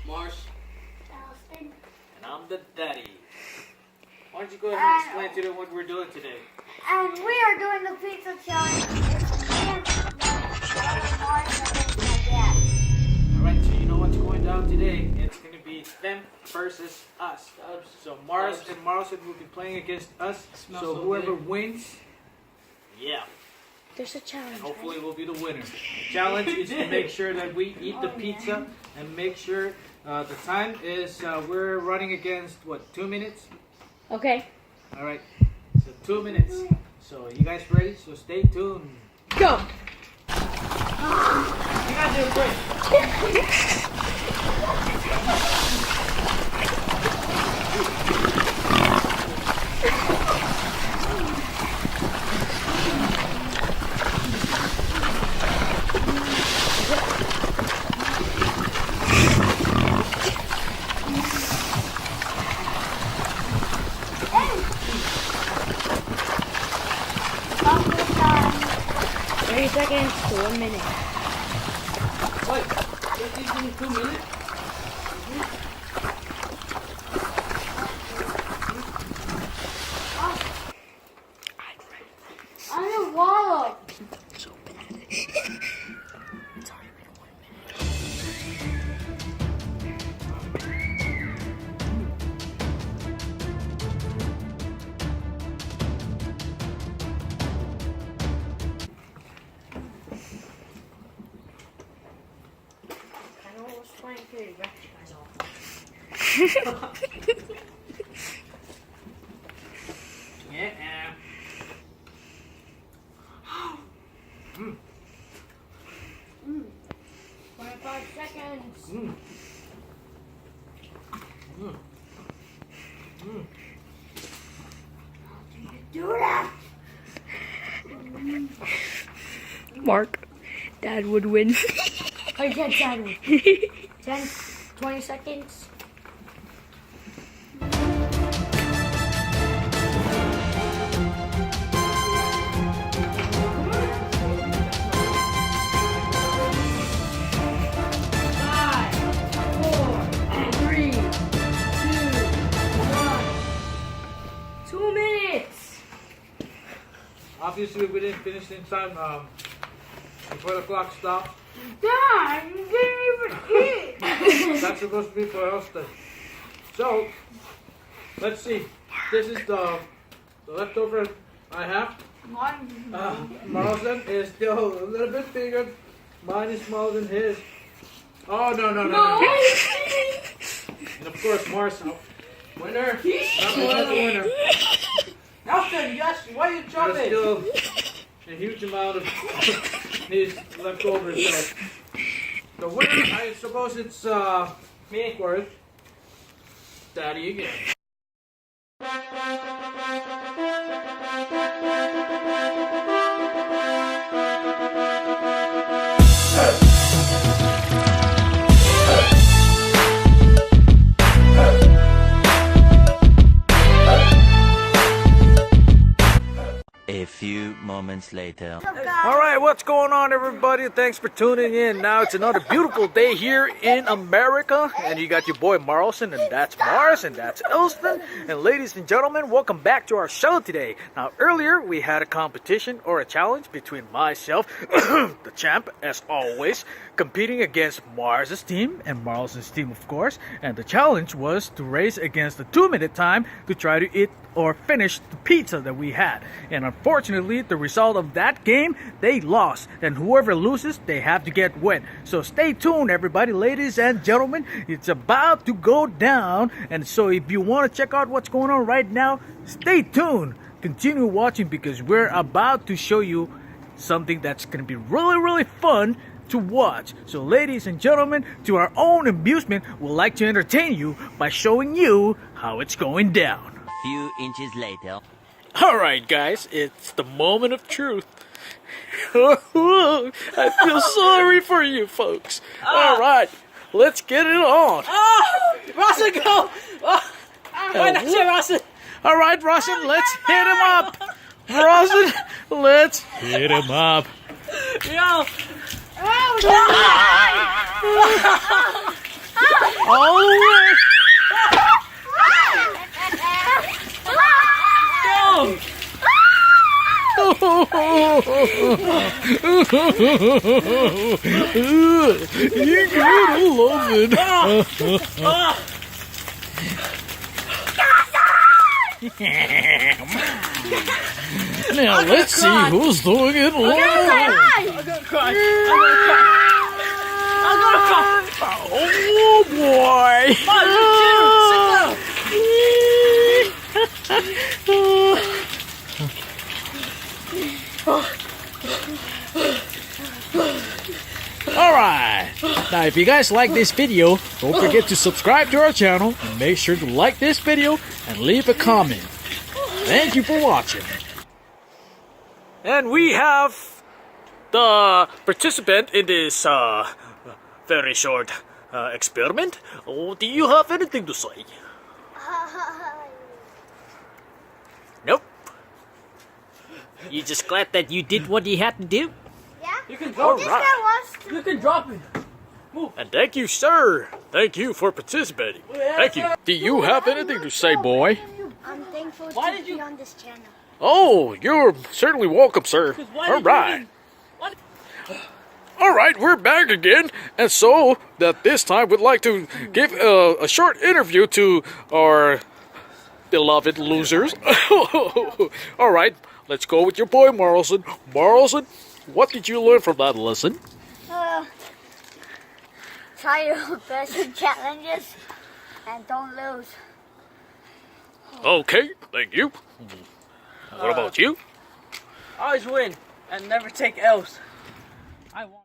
Mars. Austin. And I'm the daddy. Why don't you go ahead and explain to them what we're doing today? And we are doing the pizza challenge. It's me and Mars and my dad. Alright, so you know what's going down today? It's going to be them versus us. So Mars and Marlson will be playing against us. So whoever wins, yeah. There's a challenge. And hopefully we'll be the winner. The challenge is to make sure that we eat the pizza and make sure the time is, we're running against, what, 2 minutes? Okay. Alright, so 2 minutes. So you guys ready? So stay tuned. Go! You guys do it quick. Seconds to 1 minute. Wait, just even 2 minutes? I don't wallow. So bad. It's already been 1 minute. Yeah. 25 seconds. Do that. Mark, Dad would win. I said Dad. 10, 20 seconds. Obviously, we didn't finish in time before the clock stopped. Dad, you didn't even eat. That's supposed to be for Austin. So, let's see. This is the leftover I have. Marlson is still a little bit bigger. Mine is smaller than his. Oh, no. And of course, Marcel. Winner. Not the winner. Austin, yes, why are you There's jumping? still a huge amount of his leftovers. So the winner, I suppose it's me, of course. Daddy again. A few moments later. Alright, what's going on, everybody? Thanks for tuning in. Now it's another beautiful day here in America. And you got your boy Marlson, and that's Mars, and that's Elston. And ladies and gentlemen, welcome back to our show today. Now earlier we had a competition or a challenge between myself, the champ as always, competing against Mars's team and Marlson's team, of course. And the challenge was to race against the 2-minute time to try to eat or finish the pizza that we had. And unfortunately, the result of that game, they lost. And whoever loses, they have to get wet. So stay tuned, everybody, ladies and gentlemen. It's about to go down. And so if you want to check out what's going on right now, stay tuned. Continue watching because we're about to show you something that's going to be really, really fun to watch. So ladies and gentlemen, to our own amusement, we'd like to entertain you by showing you how it's going down. Few inches later. Alright guys, it's the moment of truth. I feel sorry for you folks. Alright, let's get it on. Rossin, go! Why not you, Rossin? Alright, Rossin, let's hit him up. Rossin, let's hit him up. Yo! Oh You gotta love it. Now let's see who's doing it alone. I'm gonna cry. I'm gonna cry. Oh boy! Mom, Alright, now if you guys like this video, don't forget to subscribe to our channel and make sure to like this video and leave a comment. Thank you for watching. And we have the participant in this very short experiment. Oh, do you have anything to say? Nope. You just glad that you did what you had to do? Yeah? You can drop This it. guy wants to. You can drop it. And thank you, sir. Thank you for participating. Thank you. Do you have anything to say, boy? I'm thankful Why to did be you- on this channel. Oh, you're certainly welcome, sir. Why All did you right. even- What? All right, we're back again. And so that this time we'd like to give a short interview to our beloved losers. All right, let's go with your boy, Marlson. Marlson, what did you learn from that lesson? Try your best in challenges and don't lose. Okay, thank you. What about you? Always win and never take L's. I won.